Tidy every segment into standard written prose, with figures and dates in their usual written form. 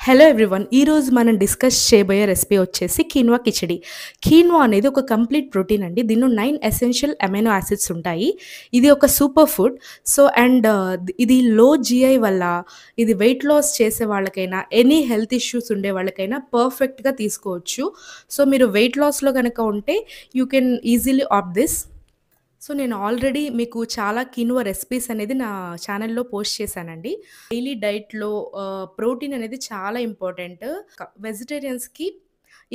Hello everyone. ఈరోజు మనం discuss చేయబోయే రెసిపీ వచ్చేసి కీన్వా కిచడి. కీన్వా అనేది ఒక కంప్లీట్ ప్రోటీన్ అండి. దీనిలో 9 ఎసెన్షియల్ అమైనో యాసిడ్స్ ఉంటాయి. ఇది ఒక సూపర్ ఫుడ్. ఇది లో జీఐ వల్ల ఇది వెయిట్ లాస్ చేసే వాళ్ళకైనా, ఎనీ హెల్త్ ఇష్యూస్ ఉండే వాళ్ళకైనా పర్ఫెక్ట్‌గా తీసుకోవచ్చు. సో మీరు వెయిట్ లాస్‌లో గనక ఉంటే you can easily opt this. నేను ఆల్రెడీ మీకు చాలా కీన్వా రెసిపీస్ అనేది నా ఛానల్‌లో పోస్ట్ చేశానండి. డైలీ డైట్‌లో ప్రోటీన్ అనేది చాలా ఇంపార్టెంట్. వెజిటేరియన్స్‌కి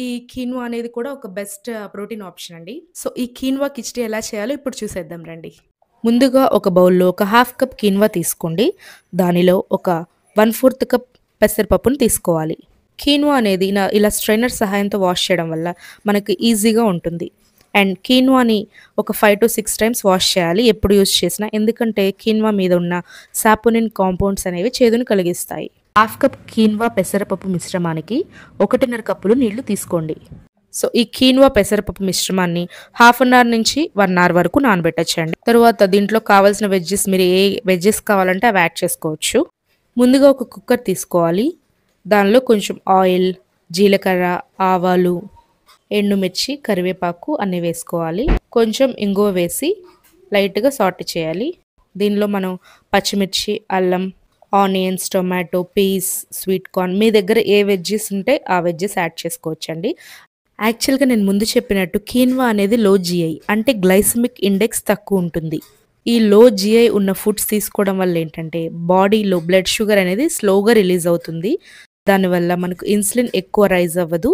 ఈ కీన్వా అనేది కూడా ఒక బెస్ట్ ప్రోటీన్ ఆప్షన్ అండి. ఈ కీన్వా కిచడీ ఎలా చేయాలో ఇప్పుడు చూసేద్దాం రండి. ముందుగా ఒక బౌల్‌లో ఒక హాఫ్ కప్ కీన్వా తీసుకోండి. దానిలో ఒక 1/4 కప్ పెసరపప్పును తీసుకోవాలి. కీన్వా అనేది ఇలా స్ట్రైనర్ సహాయంతో వాష్ చేయడం వల్ల మనకు ఈజీగా ఉంటుంది. అండ్ కీన్వాని ఒక 5 to 6 టైమ్స్ వాష్ చేయాలి ఎప్పుడు యూజ్ చేసినా. ఎందుకంటే కీన్వా మీద ఉన్న సాపోనిన్ కాంపౌండ్స్ అనేవి చేదును కలిగిస్తాయి. హాఫ్ కప్ కీన్వా పెసరపప్పు మిశ్రమానికి 1.5 కప్పులు నీళ్లు తీసుకోండి. ఈ కీన్వా పెసరపప్పు మిశ్రమాన్ని హాఫ్ అన్ అవర్ నుంచి 1 అవర్ వరకు నానబెట్టచ్చండి. తర్వాత దీంట్లో కావాల్సిన వెజ్జెస్, మీరు ఏ వెజ్జెస్ కావాలంటే అవి యాడ్ చేసుకోవచ్చు. ముందుగా ఒక కుక్కర్ తీసుకోవాలి. దానిలో కొంచెం ఆయిల్, జీలకర్ర, ఆవాలు, ఎండుమిర్చి, కరివేపాకు అన్నీ వేసుకోవాలి. కొంచెం ఇంగువ వేసి లైట్గా సాటే చేయాలి. దీనిలో మనం పచ్చిమిర్చి, అల్లం, onions, tomato, peas, sweet corn, మీ దగ్గర ఏ వెజ్జెస్ ఉంటే ఆ వెజ్జెస్ యాడ్ చేసుకోవచ్చండి. యాక్చువల్గా నేను ముందు చెప్పినట్టు కీన్వా అనేది లో జీఐ, అంటే గ్లైసమిక్ ఇండెక్స్ తక్కువ ఉంటుంది. ఈ లో జీఐ ఉన్న ఫుడ్స్ తీసుకోవడం వల్ల ఏంటంటే బాడీలో బ్లడ్ షుగర్ అనేది స్లోగా రిలీజ్ అవుతుంది. దానివల్ల మనకు ఇన్సులిన్ ఎక్కువ రైజ్ అవ్వదు.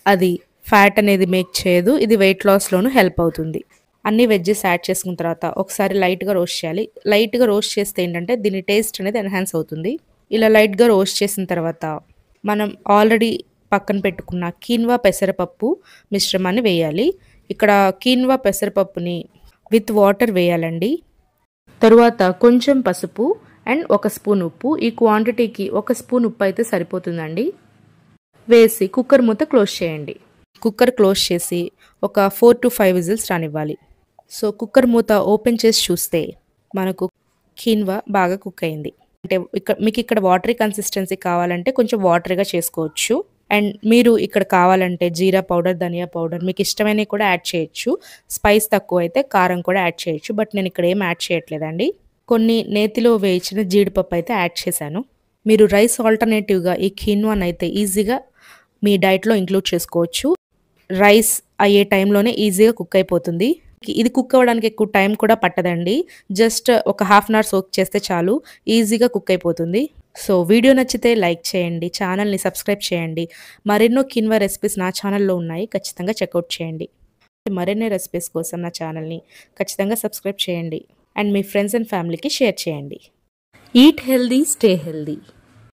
అది ఫ్యాట్ అనేది మేక్ చేయదు. ఇది వెయిట్ లాస్లోనూ హెల్ప్ అవుతుంది. అన్ని వెజ్జెస్ యాడ్ చేసుకున్న తర్వాత ఒకసారి లైట్గా రోస్ట్ చేయాలి. లైట్గా రోస్ట్ చేస్తే ఏంటంటే దీని టేస్ట్ అనేది ఎన్హాన్స్ అవుతుంది. ఇలా లైట్గా రోస్ట్ చేసిన తర్వాత మనం ఆల్రెడీ పక్కన పెట్టుకున్న కీన్వా పెసరపప్పు మిశ్రమాన్ని వేయాలి. ఇక్కడ కీన్వా పెసరపప్పుని విత్ వాటర్ వేయాలండి. తరువాత కొంచెం పసుపు అండ్ 1 స్పూన్ ఉప్పు, ఈ క్వాంటిటీకి 1 స్పూన్ ఉప్పు అయితే సరిపోతుందండి. వేసి కుక్కర్ మూత క్లోజ్ చేయండి. కుక్కర్ క్లోజ్ చేసి ఒక 4 to 5 విజిల్స్ రానివ్వాలి. కుక్కర్ మూత ఓపెన్ చేసి చూస్తే మనకు కీన్వా బాగా కుక్ అయింది. అంటే మీకు ఇక్కడ వాటరీ కన్సిస్టెన్సీ కావాలంటే కొంచెం వాటరీగా చేసుకోవచ్చు. అండ్ మీరు ఇక్కడ కావాలంటే జీరా పౌడర్, ధనియా పౌడర్ మీకు ఇష్టమైనవి కూడా యాడ్ చేయొచ్చు. స్పైస్ తక్కువ అయితే కారం కూడా యాడ్ చేయొచ్చు. బట్ నేను ఇక్కడ ఏం యాడ్ చేయట్లేదండి. కొన్ని నేతిలో వేయించిన జీడిపప్పు అయితే యాడ్ చేశాను. మీరు రైస్ ఆల్టర్నేటివ్గా ఈ కీన్వాన్ అయితే ఈజీగా మీ డైట్లో ఇంక్లూడ్ చేసుకోవచ్చు. రైస్ అయ్యే టైంలోనే ఈజీగా కుక్ అయిపోతుంది. ఇది కుక్ అవ్వడానికి ఎక్కువ టైం కూడా పట్టదండి. జస్ట్ ఒక హాఫ్ అన్ అవర్ సోక్ చేస్తే చాలు, ఈజీగా కుక్ అయిపోతుంది. వీడియో నచ్చితే లైక్ చేయండి, ఛానల్ని సబ్స్క్రైబ్ చేయండి. మరెన్నో కీన్వా రెసిపీస్ నా ఛానల్లో ఉన్నాయి, ఖచ్చితంగా చెక్అవుట్ చేయండి. మరెన్నో రెసిపీస్ కోసం నా ఛానల్ని ఖచ్చితంగా సబ్స్క్రైబ్ చేయండి అండ్ మీ ఫ్రెండ్స్ అండ్ ఫ్యామిలీకి షేర్ చేయండి. Eat healthy, stay healthy.